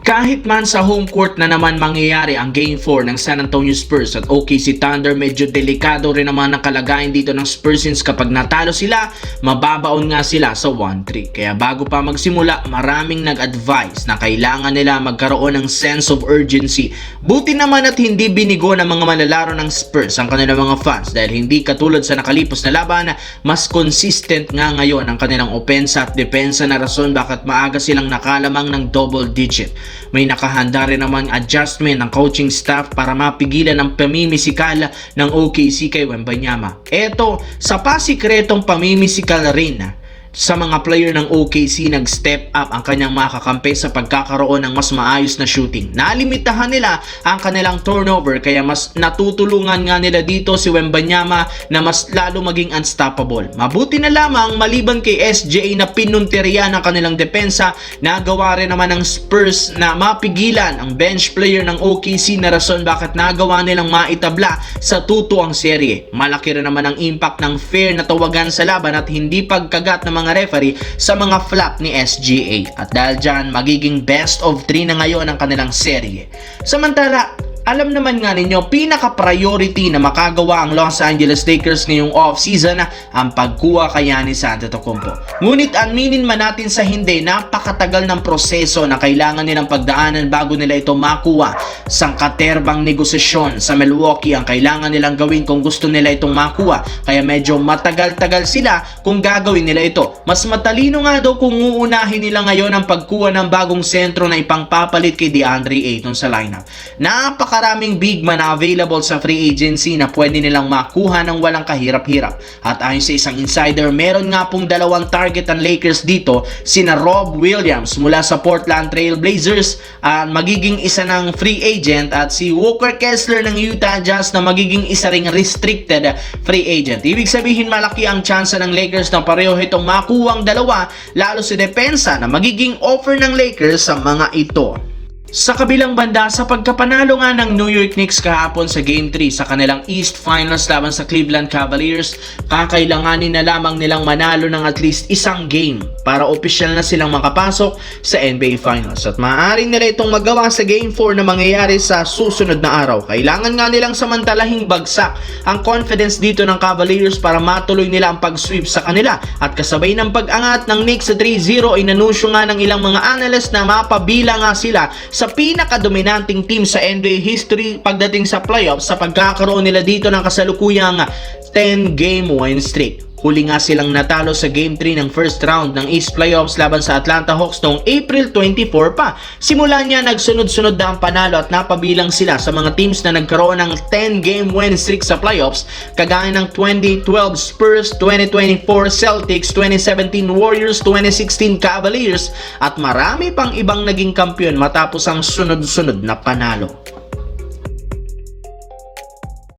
Kahit man sa home court na naman mangyayari ang Game 4 ng San Antonio Spurs at OKC Thunder, medyo delikado rin naman ang kalagayan dito ng Spurs since kapag natalo sila, mababaon nga sila sa 1-3. Kaya bago pa magsimula, maraming nag-advise na kailangan nila magkaroon ng sense of urgency. Buti naman at hindi binigo ng mga malalaro ng Spurs ang kanilang mga fans dahil hindi katulad sa nakalipos na laban, mas consistent nga ngayon ang kanilang opensa at depensa na rason bakit maaga silang nakalamang ng double digit. May nakahanda rin naman adjustment ng coaching staff para mapigilan ang pamimisikal ng OKC kay Wembanyama. Eto, sa pasikretong pamimisikal rin sa mga player ng OKC, nag-step up ang kanyang mga kakampi sa pagkakaroon ng mas maayos na shooting. Nalimitahan nila ang kanilang turnover kaya mas natutulungan nga nila dito si Wembanyama na mas lalo maging unstoppable. Mabuti na lamang maliban kay SGA na pinunteriya ng kanilang depensa, nagawa rin naman ng Spurs na mapigilan ang bench player ng OKC na rason bakit nagawa nilang maitabla sa 2-2 ang serye. Malaki rin naman ang impact ng fair na tawagan sa laban at hindi pagkagat ng mga referee sa mga flap ni SGA. At dahil dyan, magiging best of 3 na ngayon ang kanilang serye. Samantala, alam naman nga ninyo, pinaka-priority na makagawa ang Los Angeles Lakers ngayong off-season ang pagkuha kay Giannis Antetokounmpo. Ngunit aminin man natin sa hindi, napakatagal ng proseso na kailangan nilang pagdaanan bago nila ito makuha. Sangkaterbang negosasyon sa Milwaukee ang kailangan nilang gawin kung gusto nila itong makuha. Kaya medyo matagal-tagal sila kung gagawin nila ito. Mas matalino nga daw kung uunahin nila ngayon ang pagkuha ng bagong sentro na ipangpapalit kay DeAndre Ayton sa lineup. Napakaraming big man na available sa free agency na pwede nilang makuha ng walang kahirap-hirap. At ayon sa isang insider, meron nga pong dalawang target ang Lakers dito, sina Rob Williams mula sa Portland Trail Blazers, magiging isa ng free agent, at si Walker Kessler ng Utah Jazz na magiging isa ring restricted free agent. Ibig sabihin, malaki ang tsansa ng Lakers na pareho itong makuha ang dalawa, lalo sa depensa na magiging offer ng Lakers sa mga ito. Sa kabilang banda, sa pagkapanalo nga ng New York Knicks kahapon sa Game 3 sa kanilang East Finals laban sa Cleveland Cavaliers, kakailanganin na lamang nilang manalo ng at least isang game para opisyal na silang makapasok sa NBA Finals. At maaaring nila itong magawa sa Game 4 na mangyayari sa susunod na araw. Kailangan nga nilang samantalahing bagsak ang confidence dito ng Cavaliers para matuloy nila ang pag-sweep sa kanila. At kasabay ng pag-angat ng Knicks sa 3-0, inanunsyo nga ng ilang mga analyst na mapabilang nga sila sa pinaka-dominanting team sa NBA history pagdating sa playoffs sa pagkakaroon nila dito ng kasalukuyang 10-game win streak. Huli nga silang natalo sa Game 3 ng first round ng East Playoffs laban sa Atlanta Hawks noong April 24 pa. Simula niya, nagsunod-sunod na ang panalo at napabilang sila sa mga teams na nagkaroon ng 10-game win streak sa playoffs, kagaya ng 2012 Spurs, 2024 Celtics, 2017 Warriors, 2016 Cavaliers, at marami pang ibang naging kampiyon matapos ang sunod-sunod na panalo.